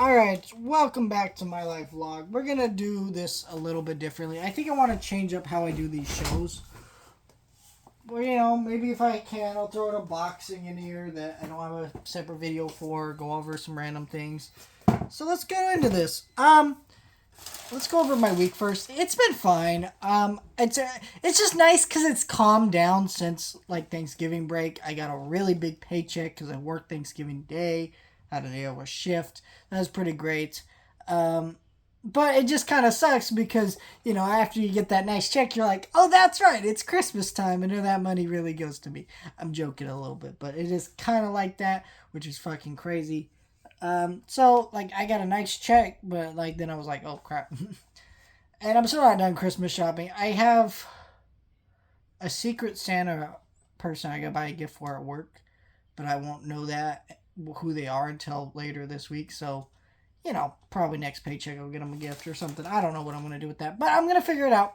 Alright, welcome back to my life vlog. We're gonna do this a little bit differently. I think I want to change up how I do these shows. Well, maybe if I can, I'll throw in a boxing in here that I don't have a separate video for, go over some random things. So let's go into this. Let's go over my week first. It's been fine. It's just nice because it's calmed down since like Thanksgiving break. I got a really big paycheck because I worked Thanksgiving Day. Had an 8-hour shift. That was pretty great. But it just kind of sucks because, after you get that nice check, you're like, oh, that's right, it's Christmas time, and then that money really goes to me. I'm joking a little bit, but it is kind of like that, which is fucking crazy. So, I got a nice check, but, then I was like, oh, crap. And I'm still not done Christmas shopping. I have a Secret Santa person I gotta buy a gift for at work, but I won't know who they are until later this week, so probably next paycheck I'll get them a gift or something. I don't know what I'm going to do with that, but I'm going to figure it out.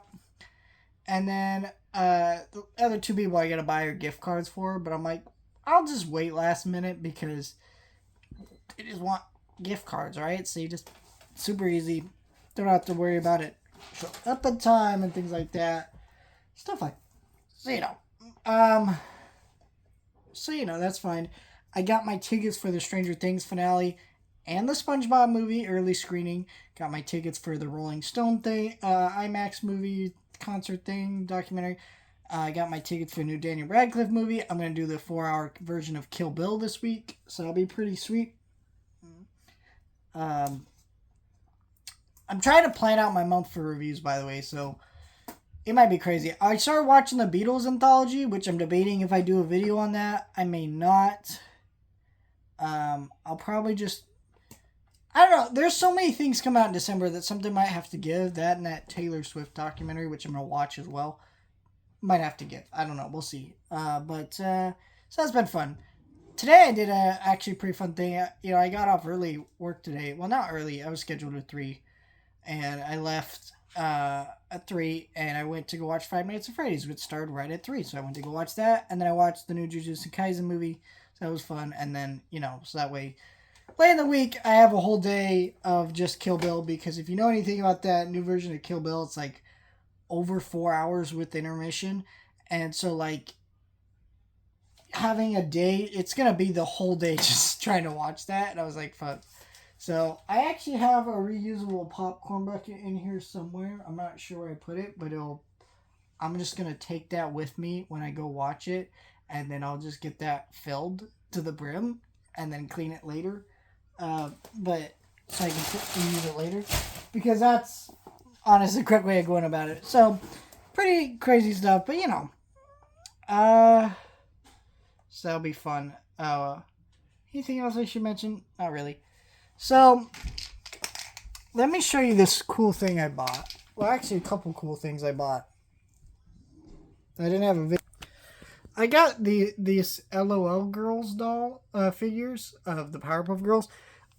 And then the other two people I got to buy are gift cards for, but I'm like, I'll just wait last minute because they just want gift cards, right? So you just, super easy. Don't have to worry about it. Show up in time and things like that. Stuff like, so that's fine. I got my tickets for the Stranger Things finale and the SpongeBob movie early screening. Got my tickets for the Rolling Stone thing, IMAX movie concert thing, documentary. I got my tickets for the new Daniel Radcliffe movie. I'm going to do the 4-hour version of Kill Bill this week, so that'll be pretty sweet. I'm trying to plan out my month for reviews, by the way, so it might be crazy. I started watching the Beatles anthology, which I'm debating if I do a video on that. I may not. I'll probably just, I don't know. There's so many things come out in December that something might have to give. That and that Taylor Swift documentary, which I'm going to watch as well. Might have to give. I don't know. We'll see. So that's been fun. Today I did a actually pretty fun thing. I got off early work today. Well, not early. I was scheduled at 3. And I left at 3. And I went to go watch 5 Nights at Freddy's, which started right at 3. So I went to go watch that. And then I watched the new Jujutsu Kaisen movie. So that was fun. And then, so that way, late in the week, I have a whole day of just Kill Bill. Because if you know anything about that new version of Kill Bill, it's like over 4 hours with intermission. And so, having a day, it's going to be the whole day just trying to watch that. And I was like, fuck. So, I actually have a reusable popcorn bucket in here somewhere. I'm not sure where I put it, but I'm just going to take that with me when I go watch it. And then I'll just get that filled to the brim and then clean it later. But so I can use it later. Because that's honestly the correct way of going about it. So, pretty crazy stuff. But, so that'll be fun. Anything else I should mention? Not really. So, let me show you this cool thing I bought. Well, actually, a couple cool things I bought. I didn't have a video. I got these LOL Girls doll figures of the Powerpuff Girls.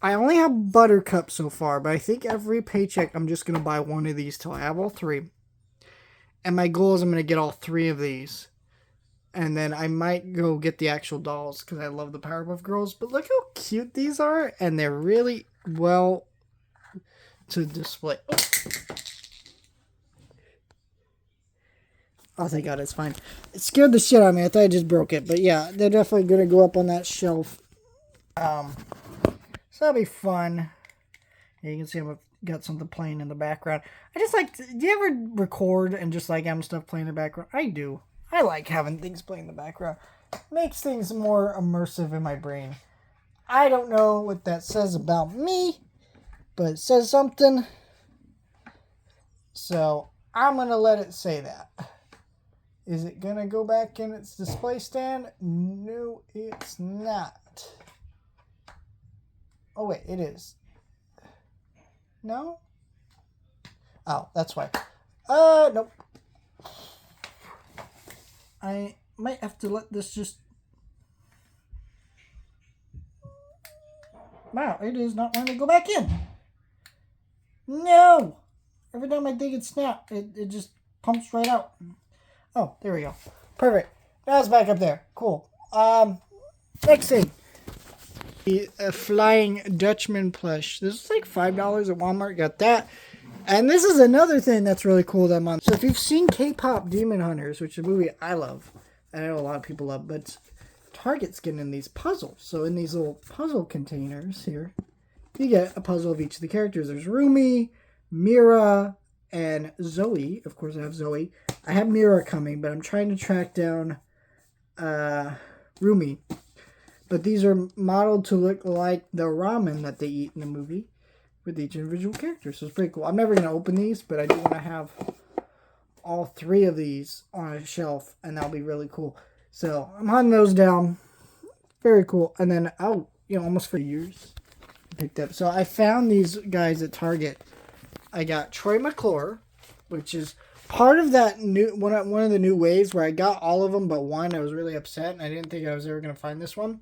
I only have Buttercup so far, but I think every paycheck I'm just going to buy one of these till I have all 3. And my goal is I'm going to get all 3 of these. And then I might go get the actual dolls because I love the Powerpuff Girls. But look how cute these are. And they're really well to display. Oh, thank God, it's fine. It scared the shit out of me. I thought I just broke it. But yeah, they're definitely going to go up on that shelf. So that'll be fun. Yeah, you can see I've got something playing in the background. I just do you ever record and just having stuff playing in the background? I do. I like having things play in the background. Makes things more immersive in my brain. I don't know what that says about me, but it says something. So I'm going to let it say that. Is it going to go back in its display stand? No, it's not. Oh, wait, it is. No? Oh, that's why. Nope. I might have to let this just... Wow, it is not wanting to go back in. No! Every time I think it snapped, it just pumps right out. Oh, there we go. Perfect. Now it's back up there. Cool. Next thing. A Flying Dutchman plush. This is like $5 at Walmart. Got that. And this is another thing that's really cool that I'm on. So if you've seen K-Pop Demon Hunters, which is a movie I love, I know a lot of people love, but Target's getting in these puzzles. So in these little puzzle containers here, you get a puzzle of each of the characters. There's Rumi, Mira, and Zoe. Of course, I have Zoe. I have Mira coming, but I'm trying to track down Rumi. But these are modeled to look like the ramen that they eat in the movie with each individual character. So it's pretty cool. I'm never going to open these, but I do want to have all 3 of these on a shelf, and that'll be really cool. So I'm hunting those down. Very cool. And then, almost for years, picked up. So I found these guys at Target. I got Troy McClure, which is part of that new one of the new waves where I got all of them but one. I was really upset, and I didn't think I was ever going to find this one.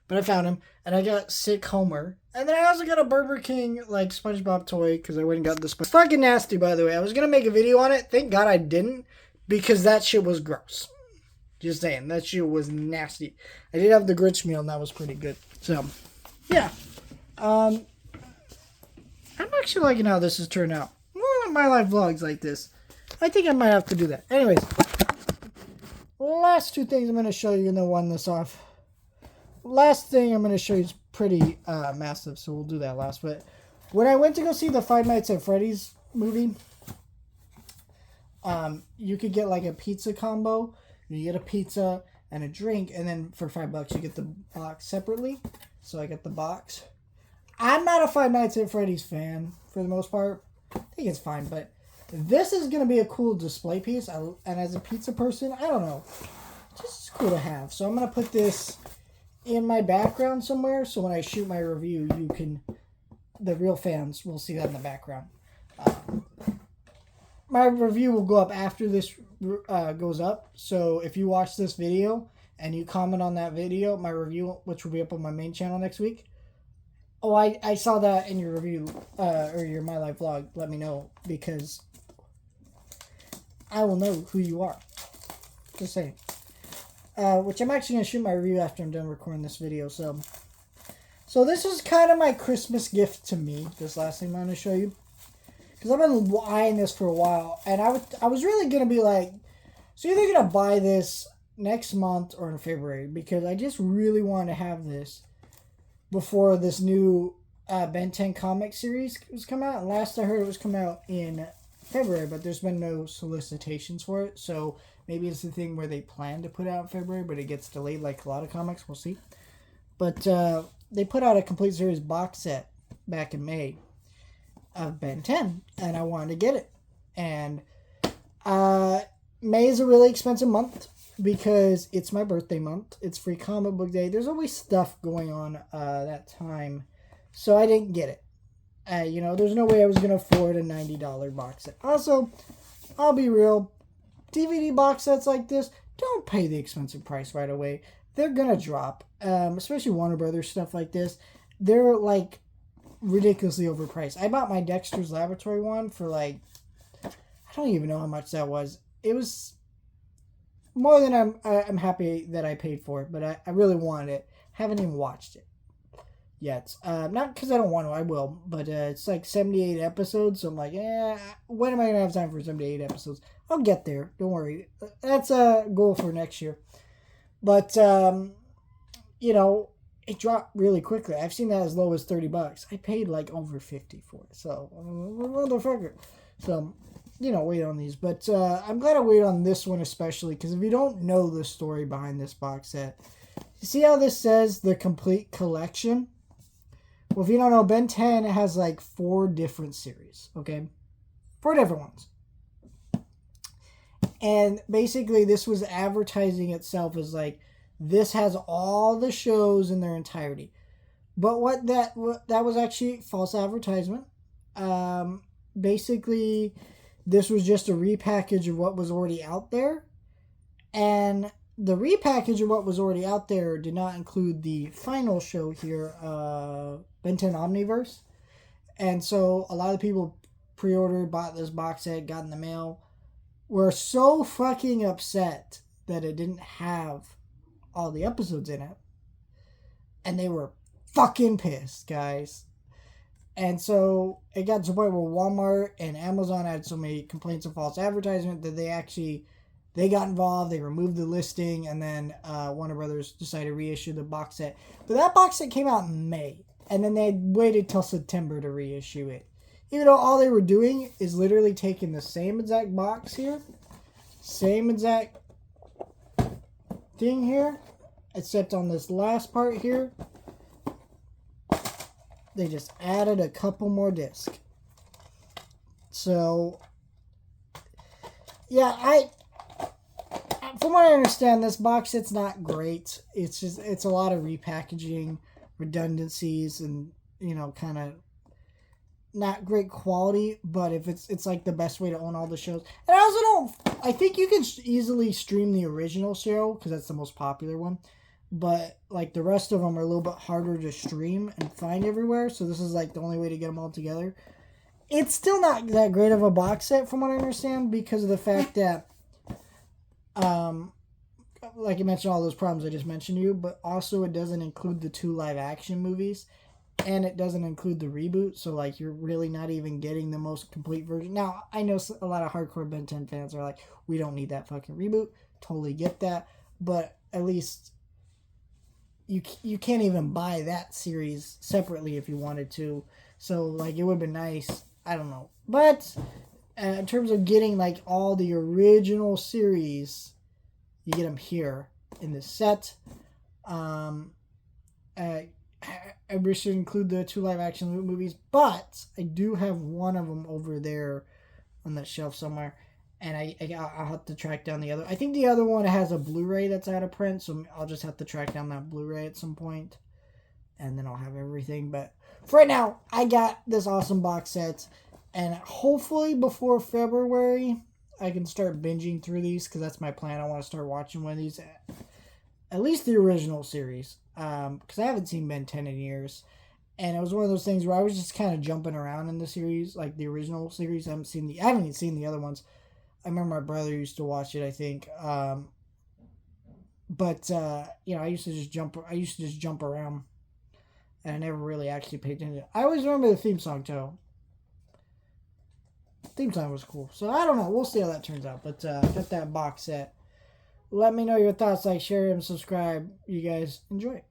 But I found him, and I got Sick Homer. And then I also got a Burger King, like, SpongeBob toy, because I went and got this. It's fucking nasty, by the way. I was going to make a video on it. Thank God I didn't, because that shit was gross. Just saying, that shit was nasty. I did have the grits meal, and that was pretty good. So, yeah. I'm actually liking how this has turned out. More like my life vlogs like this. I think I might have to do that. Anyways, last 2 things I'm going to show you, and then one this off. Last thing I'm going to show you is pretty massive, so we'll do that last. But when I went to go see the Five Nights at Freddy's movie, you could get like a pizza combo. You get a pizza and a drink, and then for $5 you get the box separately. So I get the box. I'm not a Five Nights at Freddy's fan for the most part. I think it's fine, but this is going to be a cool display piece. And as a pizza person, I don't know. It's just cool to have. So I'm going to put this in my background somewhere, so when I shoot my review, the real fans will see that in the background. My review will go up after this goes up, so if you watch this video and you comment on that video, my review, which will be up on my main channel next week, I saw that in your review, or your My Life vlog, let me know, because I will know who you are. Just saying. Which I'm actually going to shoot my review after I'm done recording this video. So this is kind of my Christmas gift to me, this last thing I'm going to show you. Because I've been eyeing this for a while. And I was really going to be like, so either going to buy this next month or in February. Because I just really want to have this before this new Ben 10 comic series was come out. And last I heard it was come out in February. But there's been no solicitations for it. So maybe it's the thing where they plan to put out in February, but it gets delayed like a lot of comics. We'll see. But they put out a complete series box set back in May of Ben 10, and I wanted to get it. And May is a really expensive month because it's my birthday month. It's free comic book day. There's always stuff going on that time, so I didn't get it. There's no way I was going to afford a $90 box set. Also, I'll be real. DVD box sets like this, don't pay the expensive price right away. They're going to drop. Especially Warner Brothers stuff like this. They're like ridiculously overpriced. I bought my Dexter's Laboratory one for like, I don't even know how much that was. It was more than I'm happy that I paid for it, but I really wanted it. Haven't even watched it yet. Not because I don't want to, I will, but it's like 78 episodes, so I'm like, when am I going to have time for 78 episodes? I'll get there, don't worry. That's a goal for next year. But, it dropped really quickly. I've seen that as low as $30. I paid like over $50 for it, so, motherfucker. So, wait on these. But I'm glad I waited on this one especially, because if you don't know the story behind this box set, you see how this says the complete collection? Well, if you don't know, Ben 10 has like 4 different series, okay? 4 different ones. And basically this was advertising itself as like, this has all the shows in their entirety. But what that was actually false advertisement. Basically, this was just a repackage of what was already out there. And the repackage of what was already out there did not include the final show here, Ben 10 Omniverse. And so a lot of people pre-ordered, bought this box set, got in the mail, were so fucking upset that it didn't have all the episodes in it. And they were fucking pissed, guys. And so it got to the point where Walmart and Amazon had so many complaints of false advertisement that they got involved. They removed the listing, and then Warner Brothers decided to reissue the box set. But that box set came out in May, and then they waited till September to reissue it. Even though all they were doing is literally taking the same exact box here, same exact thing here, except on this last part here, they just added a couple more discs. So, yeah, from what I understand, this box set's not great. It's a lot of repackaging, redundancies, and, you know, kind of not great quality, but if it's like the best way to own all the shows. And I also don't, I think you can easily stream the original show, because that's the most popular one. But, like, the rest of them are a little bit harder to stream and find everywhere. So this is, like, the only way to get them all together. It's still not that great of a box set, from what I understand, because of the fact that, like I mentioned, all those problems I just mentioned to you. But also it doesn't include the 2 live-action movies. And it doesn't include the reboot. So, like, you're really not even getting the most complete version. Now, I know a lot of hardcore Ben 10 fans are like, we don't need that fucking reboot. Totally get that. But at least you can't even buy that series separately if you wanted to. So, like, it would have been nice. I don't know. But in terms of getting, like, all the original series, you get them here in this set. I wish to include the 2 live-action movies, but I do have one of them over there on the shelf somewhere. And I'll have to track down the other. I think the other one has a Blu-ray that's out of print, so I'll just have to track down that Blu-ray at some point. And then I'll have everything. But for right now, I got this awesome box set. And hopefully before February, I can start binging through these, because that's my plan. I want to start watching one of these. At least the original series. Because I haven't seen Ben 10 in years. And it was one of those things where I was just kind of jumping around in the series, like the original series. I haven't even seen the other ones. I remember my brother used to watch it, I think. But you know, I used to just jump around, and I never really actually paid attention. I always remember the theme song too. The theme song was cool. So I don't know. We'll see how that turns out. But got that box set. Let me know your thoughts. Like, share, and subscribe. You guys enjoy it.